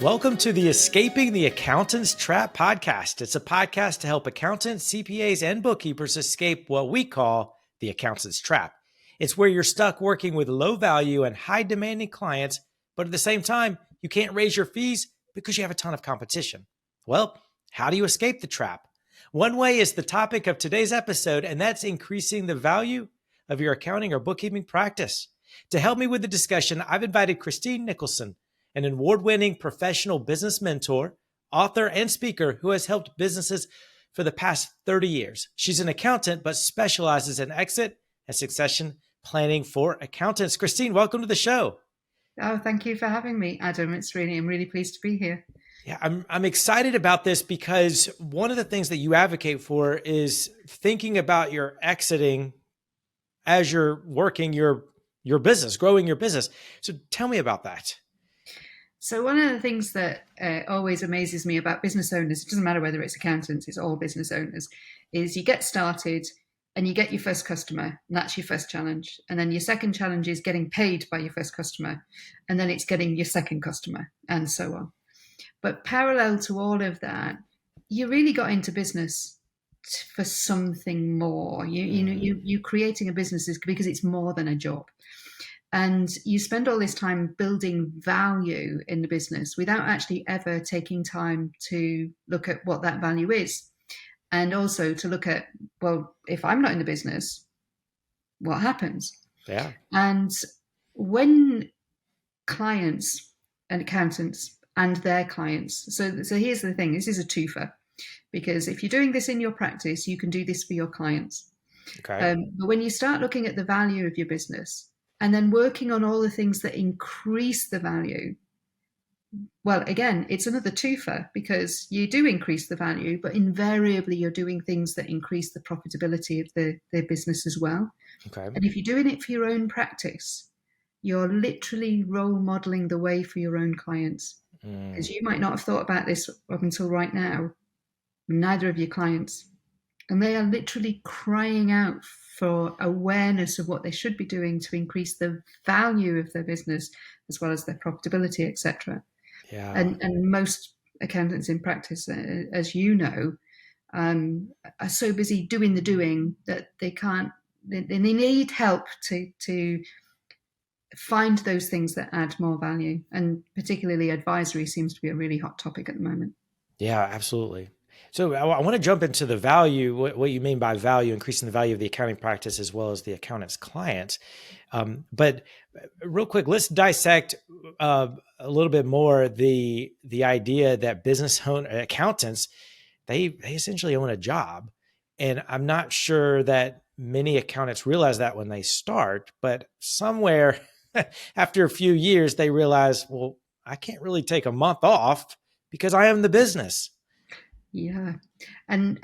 Welcome to the Escaping the Accountant's Trap podcast. It's a podcast to help accountants, CPAs, and bookkeepers escape what we call the accountant's trap. It's where you're stuck working with low value and high demanding clients, but at the same time, you can't raise your fees because you have a ton of competition. Well, how do you escape the trap? One way is the topic of today's episode, and that's increasing the value of your accounting or bookkeeping practice. To help me with the discussion, I've invited Christine Nicholson, an award-winning professional business mentor, author, and speaker who has helped businesses for the past 30 years. She's an accountant, but specializes in exit and succession planning for accountants. Christine, welcome to the show. Oh, thank you for having me, Adam. I'm really pleased to be here. Yeah, I'm excited about this because one of the things that you advocate for is thinking about your exiting as you're working your business, growing your business. So tell me about that. So one of the things that always amazes me about business owners, it doesn't matter whether it's accountants, it's all business owners, is you get started and you get your first customer, and that's your first challenge. And then your second challenge is getting paid by your first customer. And then it's getting your second customer, and so on. But parallel to all of that, you really got into business for something more. You creating a business is because it's more than a job. And you spend all this time building value in the business without actually ever taking time to look at what that value is. And also to look at, well, if I'm not in the business, what happens? Yeah. And when clients and accountants and their clients, so here's the thing, this is a twofer, because if you're doing this in your practice, you can do this for your clients. Okay. But when you start looking at the value of your business, and then working on all the things that increase the value, well, again, it's another twofer because you do increase the value, but invariably you're doing things that increase the profitability of the business as well. Okay. And if you're doing it for your own practice, you're literally role modeling the way for your own clients. Because you might not have thought about this up until right now, neither of your clients. And they are literally crying out for awareness of what they should be doing to increase the value of their business as well as their profitability, etc. Yeah. And most accountants in practice, as you know, are so busy doing the doing that they can't. They need help to find those things that add more value. And particularly advisory seems to be a really hot topic at the moment. Yeah, absolutely. So I want to jump into the value, what you mean by value, increasing the value of the accounting practice as well as the accountant's clients. But real quick, let's dissect a little bit more the idea that accountants, they essentially own a job. And I'm not sure that many accountants realize that when they start, but somewhere after a few years, they realize, well, I can't really take a month off because I am the business. Yeah. And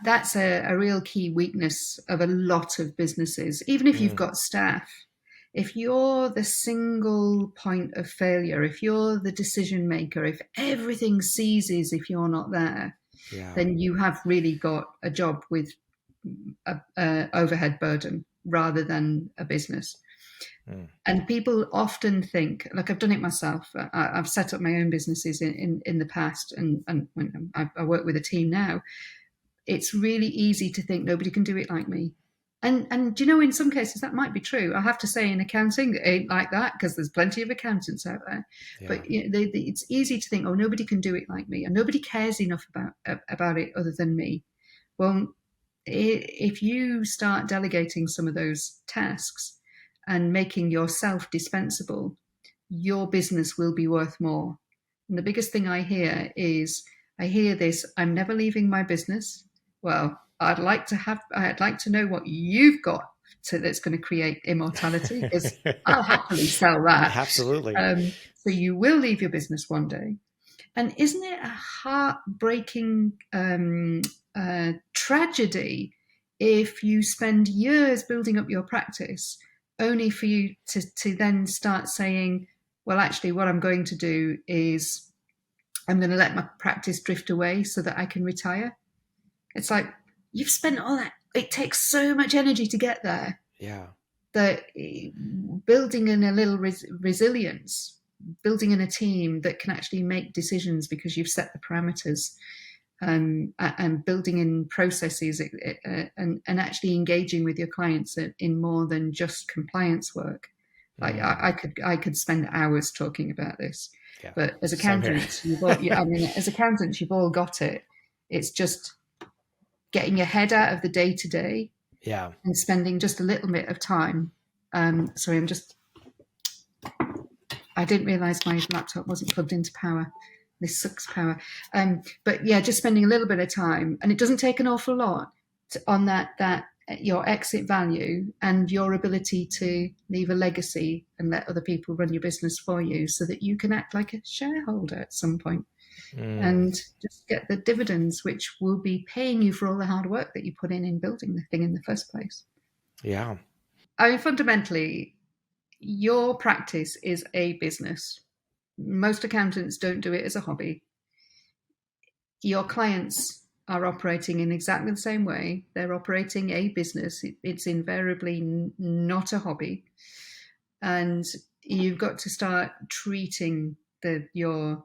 that's a real key weakness of a lot of businesses. Even if you've got staff, if you're the single point of failure, if you're the decision maker, if everything ceases if you're not there, then you have really got a job with a overhead burden rather than a business. And people often think, like I've done it myself. I've set up my own businesses in the past, and when I work with a team now, it's really easy to think nobody can do it like me. And you know, in some cases that might be true. I have to say, in accounting, it ain't like that because there's plenty of accountants out there. Yeah. But it's easy to think, oh, nobody can do it like me, and nobody cares enough about it other than me. Well, if you start delegating some of those tasks and making yourself dispensable, your business will be worth more. And the biggest thing I hear this, I'm never leaving my business. Well, I'd like to know what you've got that's going to create immortality, because I'll happily sell that. Absolutely. So you will leave your business one day. And isn't it a heartbreaking tragedy if you spend years building up your practice only for you to then start saying, well, actually, what I'm going to do is I'm going to let my practice drift away so that I can retire? It's like, you've spent all that. It takes so much energy to get there. Yeah. That building in a little resilience building in a team that can actually make decisions because you've set the parameters, and building in processes, and actually engaging with your clients in more than just compliance work. I could spend hours talking about this, Yeah. but as Same here. accountants, as accountants, you've all got it. It's just getting your head out of the day to day Yeah. and spending just a little bit of time. Sorry, I didn't realize my laptop wasn't plugged into power. This sucks power. But yeah, just spending a little bit of time, and it doesn't take an awful lot on that your exit value and your ability to leave a legacy and let other people run your business for you, so that you can act like a shareholder at some point and just get the dividends, which will be paying you for all the hard work that you put in building the thing in the first place. Yeah. I mean, fundamentally, your practice is a business. Most accountants don't do it as a hobby. Your clients are operating in exactly the same way. They're operating a business. It's invariably not a hobby. And you've got to start treating your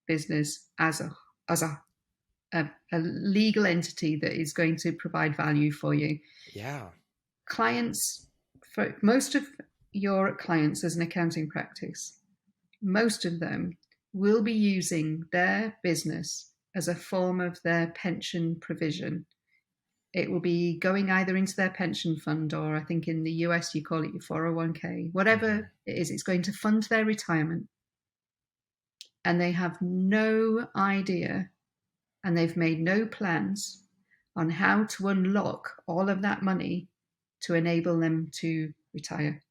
business as a legal entity that is going to provide value for you. Yeah. Clients, for most of your clients as an accounting practice, most of them will be using their business as a form of their pension provision. It will be going either into their pension fund, or I think in the US you call it your 401k, whatever it is, it's going to fund their retirement. And they have no idea, and they've made no plans on how to unlock all of that money to enable them to retire.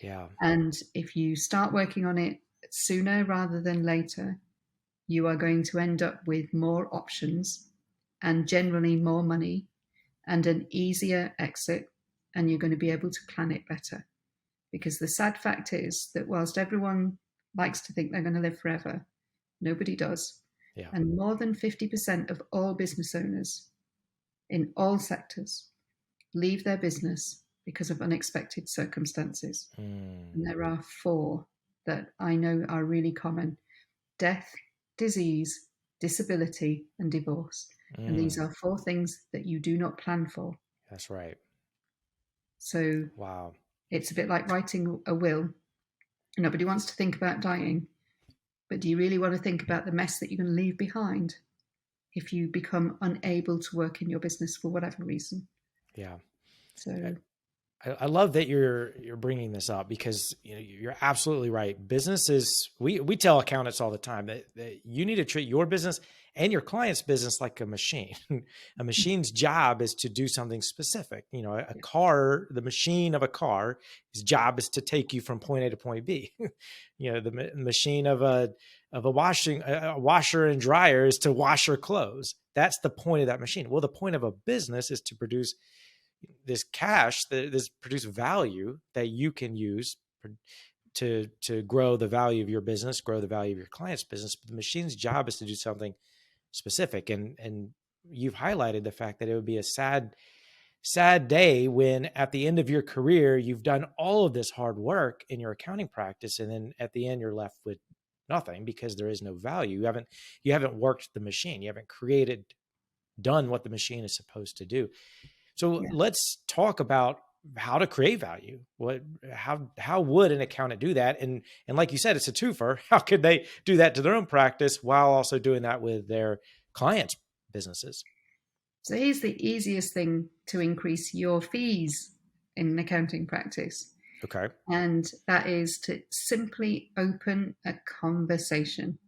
Yeah. And if you start working on it sooner rather than later, you are going to end up with more options and generally more money and an easier exit, and you're going to be able to plan it better. Because the sad fact is that whilst everyone likes to think they're going to live forever, nobody does. Yeah. And more than 50% of all business owners in all sectors leave their business because of unexpected circumstances. And there are 4 that I know are really common: death, disease, disability, and divorce. And these are 4 things that you do not plan for. That's right. So Wow. it's a bit like writing a will. Nobody wants to think about dying, but do you really want to think about the mess that you're going to leave behind if you become unable to work in your business for whatever reason? Yeah. So I love that you're bringing this up, because you're absolutely right. Businesses, we tell accountants all the time that you need to treat your business and your client's business like a machine. A machine's job is to do something specific. A car, the machine of a car, his job is to take you from point A to point B. The machine of a washer and dryer is to wash your clothes. That's the point of that machine. Well, the point of a business is to produce this cash, this produce value that you can use to grow the value of your business, grow the value of your client's business. But the machine's job is to do something specific. And you've highlighted the fact that it would be a sad day when at the end of your career, you've done all of this hard work in your accounting practice, and then at the end you're left with nothing because there is no value. You haven't worked the machine. You haven't done what the machine is supposed to do. So let's talk about how to create value. How would an accountant do that? And like you said, it's a twofer. How could they do that to their own practice while also doing that with their clients' businesses? So here's the easiest thing to increase your fees in an accounting practice. Okay. And that is to simply open a conversation.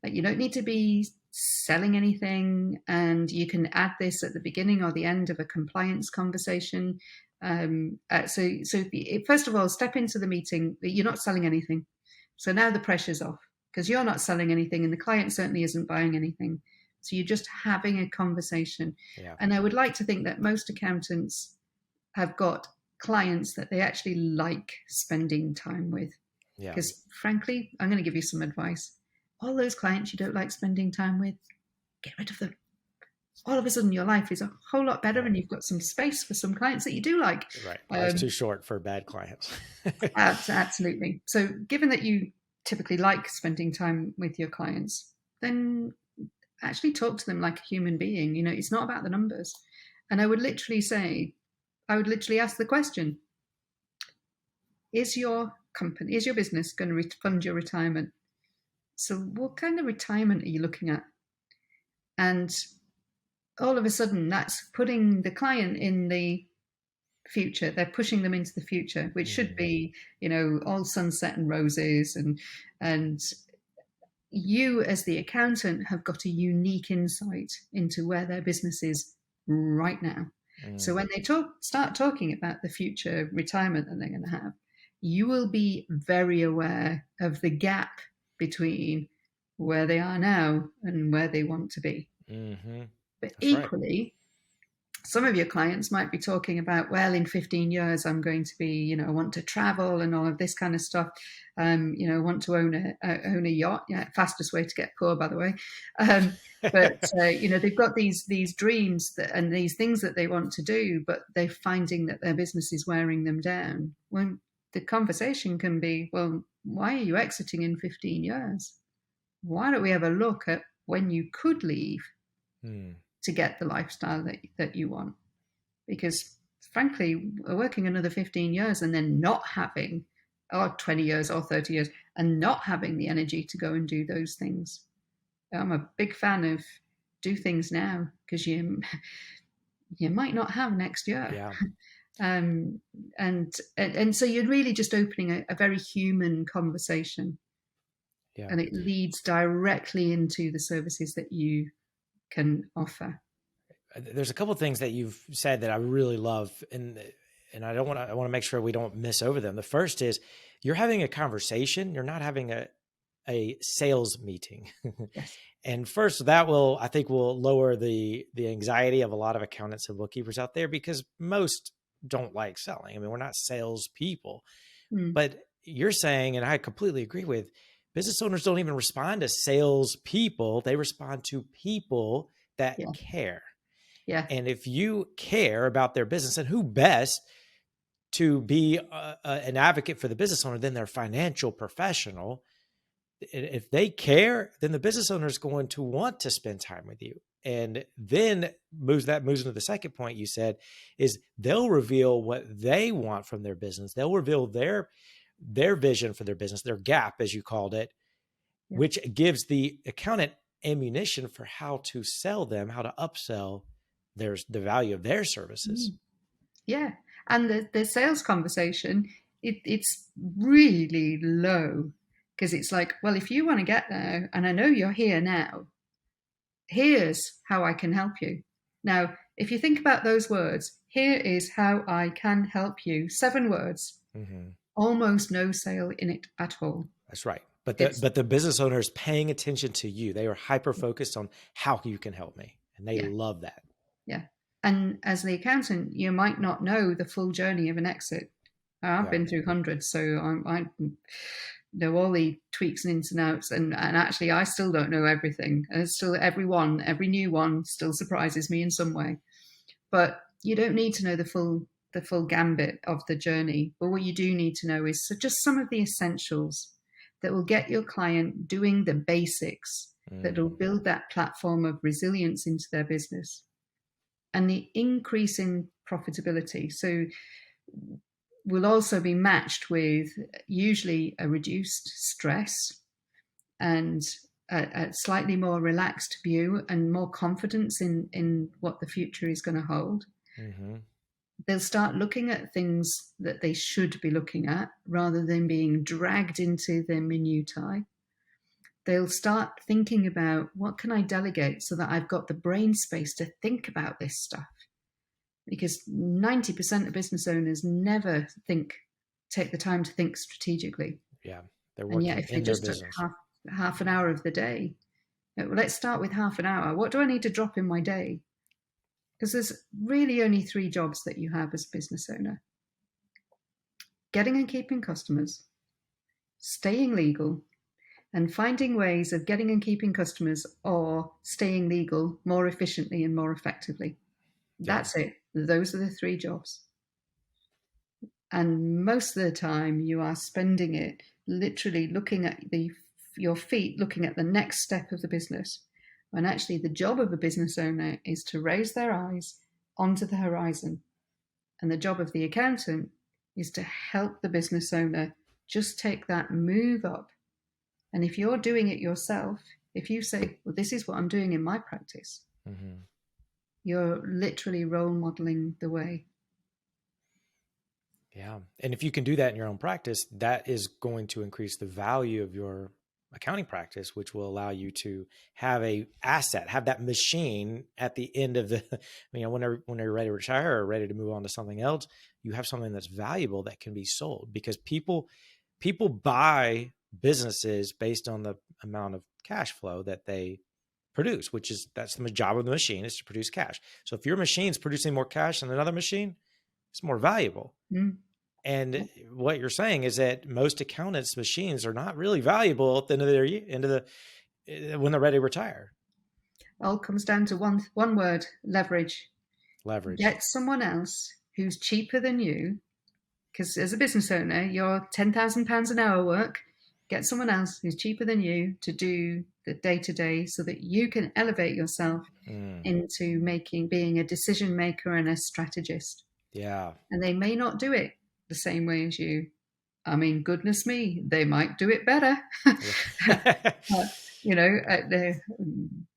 Like, you don't need to be selling anything, and you can add this at the beginning or the end of a compliance conversation. So first of all, step into the meeting. You're not selling anything. So now the pressure's off, because you're not selling anything and the client certainly isn't buying anything. So you're just having a conversation. Yeah. And I would like to think that most accountants have got clients that they actually like spending time with. Yeah. Because frankly, I'm going to give you some advice. All those clients you don't like spending time with, get rid of them. All of a sudden your life is a whole lot better, and you've got some space for some clients that you do like. Right. Life's too short for bad clients. Absolutely. So given that you typically like spending time with your clients, then actually talk to them like a human being. It's not about the numbers. And I would literally ask the question, is your business going to fund your retirement? So what kind of retirement are you looking at? And all of a sudden, that's putting the client in the future. They're pushing them into the future, which should be, all sunset and roses. And you, as the accountant, have got a unique insight into where their business is right now. So when they start talking about the future retirement that they're going to have, you will be very aware of the gap between where they are now and where they want to be. But That's equally, some of your clients might be talking about, well, in 15 years, I'm going to be, I want to travel and all of this kind of stuff. Want to own a yacht. Yeah, fastest way to get poor, by the way. But they've got these dreams and these things that they want to do, but they're finding that their business is wearing them down. When the conversation can be, well, why are you exiting in 15 years? Why don't we have a look at when you could leave to get the lifestyle that you want? Because frankly, working another 15 years and then not having, or 20 years or 30 years, and not having the energy to go and do those things. I'm a big fan of do things now, because you might not have next year. Yeah. And so you're really just opening a very human conversation. Yeah. And it leads directly into the services that you can offer. There's a couple of things that you've said that I really love, and I want to make sure we don't miss over them. The first is you're having a conversation. You're not having a sales meeting. Yes. And first, I think will lower the anxiety of a lot of accountants and bookkeepers out there, because most don't like selling. I mean, we're not sales people. But you're saying, and I completely agree with, business owners don't even respond to sales people. They respond to people that care. Yeah. And if you care about their business, and who best to be an advocate for the business owner than their financial professional? If they care, then the business owner is going to want to spend time with you. And then moves into the second point you said, is they'll reveal what they want from their business. They'll reveal their vision for their business, their gap, as you called it, which gives the accountant ammunition for how to sell them, how to upsell the value of their services. Yeah. And the sales conversation, it's really low, because it's like, well, if you want to get there, and I know you're here now, here's how I can help you. Now, if you think about those words, here is how I can help you, 7 words, almost no sale in it at all. That's right. But the business owner is paying attention to you. They are hyper-focused on how you can help me. And they love that. Yeah. And as the accountant, you might not know the full journey of an exit. I've been through hundreds, so I know all the tweaks and ins and outs. And actually, I still don't know everything. And still, every new one still surprises me in some way. But you don't need to know the full gambit of the journey. But what you do need to know is just some of the essentials that will get your client doing the basics, that will build that platform of resilience into their business. And the increase in profitability, so will also be matched with usually a reduced stress and a slightly more relaxed view and more confidence in what the future is going to hold. They'll start looking at things that they should be looking at rather than being dragged into the minutiae. They'll start thinking about, what can I delegate so that I've got the brain space to think about this stuff? Because 90% of business owners never take the time to think strategically. Yeah, they're working in their business. And yet, if they just took half an hour of the day, let's start with half an hour. What do I need to drop in my day? Because there's really only 3 jobs that you have as a business owner: getting and keeping customers, staying legal, and finding ways of getting and keeping customers or staying legal more efficiently and more effectively. That's it. Those are the 3 jobs. And most of the time you are spending it literally looking at your feet, looking at the next step of the business. When actually the job of a business owner is to raise their eyes onto the horizon. And the job of the accountant is to help the business owner just take that move up. And if you're doing it yourself, if you say, well, this is what I'm doing in my practice, you're literally role modeling the way. Yeah. And if you can do that in your own practice, that is going to increase the value of your accounting practice, which will allow you to have a asset, have that machine at the end of the, when you're ready to retire or ready to move on to something else, you have something that's valuable that can be sold, because people buy businesses based on the amount of cash flow that they produce, that's the job of the machine, is to produce cash. So if your machine's producing more cash than another machine, it's more valuable. And what you're saying is that most accountants' machines are not really valuable at the end of when they're ready to retire. All comes down to one word: leverage. Leverage. Get someone else who's cheaper than you, because as a business owner, you're £10,000 an hour work. Get someone else who's cheaper than you to do the day-to-day, so that you can elevate yourself into being a decision maker and a strategist. Yeah. And they may not do it the same way as you. I mean, goodness me, they might do it better.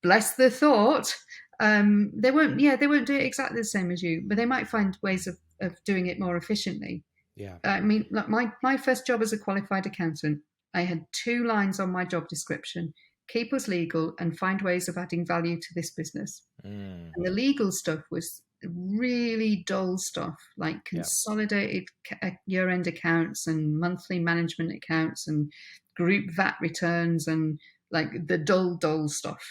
Bless the thought. They won't do it exactly the same as you, but they might find ways of doing it more efficiently. Yeah. I mean, like my first job as a qualified accountant, I had 2 lines on my job description: keep us legal and find ways of adding value to this business. And the legal stuff was really dull stuff, like consolidated year-end accounts and monthly management accounts and group VAT returns and like the dull stuff.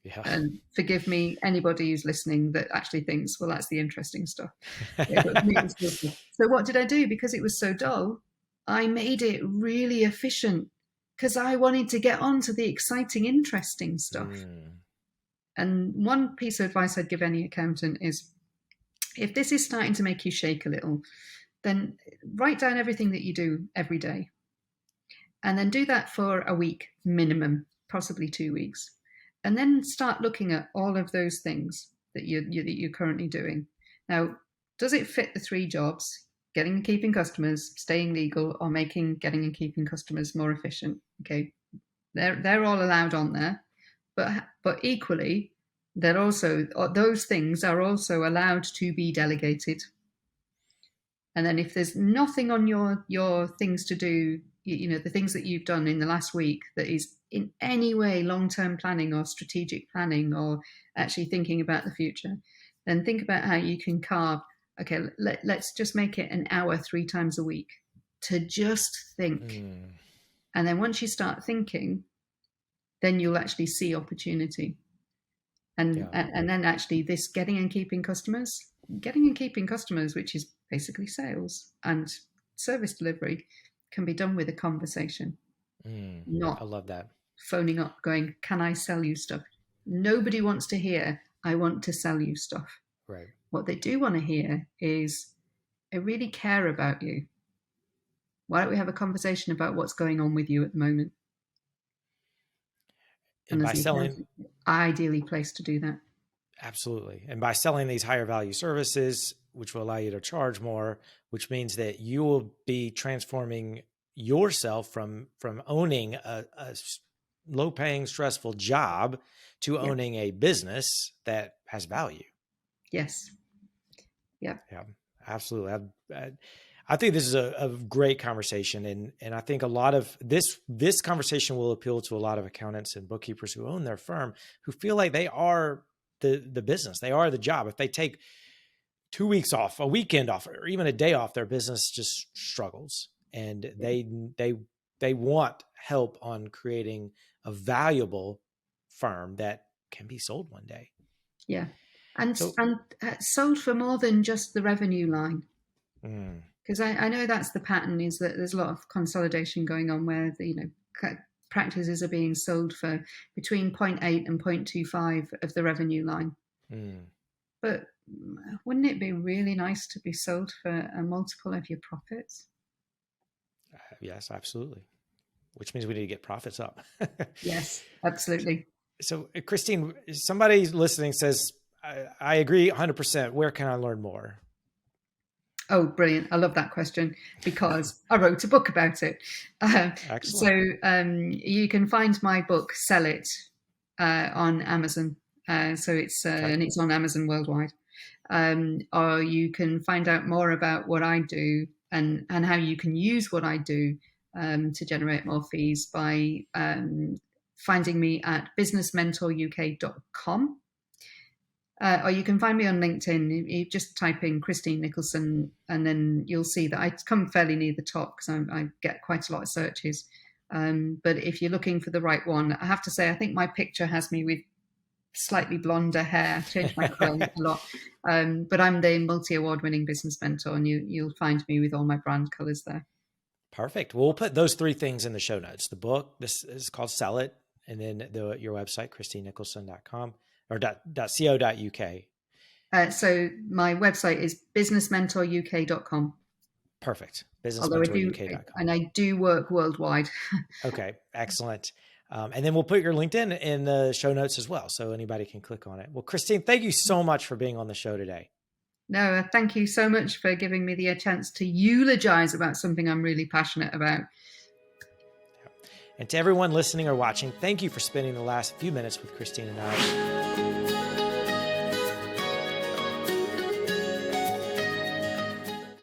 Yeah. And forgive me, anybody who's listening that actually thinks, well, that's the interesting stuff. So what did I do? Because it was so dull, I made it really efficient, because I wanted to get on to the exciting, interesting stuff. And one piece of advice I'd give any accountant is, if this is starting to make you shake a little, then write down everything that you do every day. And then do that for a week minimum, possibly 2 weeks. And then start looking at all of those things that you're currently doing. Now, does it fit the 3 jobs: getting and keeping customers, staying legal, or making getting and keeping customers more efficient? Okay, they're all allowed on there, but equally, those things are also allowed to be delegated. And then if there's nothing on your things to do, the things that you've done in the last week that is in any way long-term planning or strategic planning or actually thinking about the future, then think about how you can carve, okay, let's just make it an hour 3 times a week to just think. And then once you start thinking, then you'll actually see opportunity. And then actually this getting and keeping customers, which is basically sales and service delivery, can be done with a conversation. Not I love that. Phoning up going, can I sell you stuff? Nobody wants to hear, I want to sell you stuff. Right. What they do want to hear is, I really care about you. Why don't we have a conversation about what's going on with you at the moment? And by selling, ideally placed to do that. Absolutely. And by selling these higher value services, which will allow you to charge more, which means that you will be transforming yourself from owning a low paying, stressful job to owning a business that has value. Yes. Yeah. Yeah, absolutely. I think this is a great conversation. And I think a lot of this conversation will appeal to a lot of accountants and bookkeepers who own their firm, who feel like they are the business. They are the job. If they take 2 weeks off, a weekend off, or even a day off, their business just struggles. And they want help on creating a valuable firm that can be sold one day. Yeah. And sold for more than just the revenue line. Because I know that's the pattern, is that there's a lot of consolidation going on where practices are being sold for between 0.8 and 0.25 of the revenue line. But wouldn't it be really nice to be sold for a multiple of your profits? Yes, absolutely. which means we need to get profits up. Yes, absolutely. So Christine, somebody listening says, I agree 100%. Where can I learn more? Oh, brilliant. I love that question because I wrote a book about it. Excellent. You can find my book, Sell It, on Amazon. And it's on Amazon worldwide. Or you can find out more about what I do and how you can use what I do to generate more fees by finding me at businessmentoruk.com. Or you can find me on LinkedIn. You just type in Christine Nicholson, and then you'll see that I come fairly near the top because I get quite a lot of searches. But if you're looking for the right one, I have to say, I think my picture has me with slightly blonder hair. I've changed my curl a lot. But I'm the multi-award winning business mentor, and you'll find me with all my brand colors there. Perfect. Well, we'll put those 3 things in the show notes. The book, this is called Sell It, and then your website, christinenicholson.com or .co.uk. So my website is businessmentoruk.com. Perfect. Although Businessmentoruk.com. I do work worldwide. Okay, excellent. And then we'll put your LinkedIn in the show notes as well, so anybody can click on it. Well, Christine, thank you so much for being on the show today. No, thank you so much for giving me the chance to eulogize about something I'm really passionate about. And to everyone listening or watching, thank you for spending the last few minutes with Christine and I.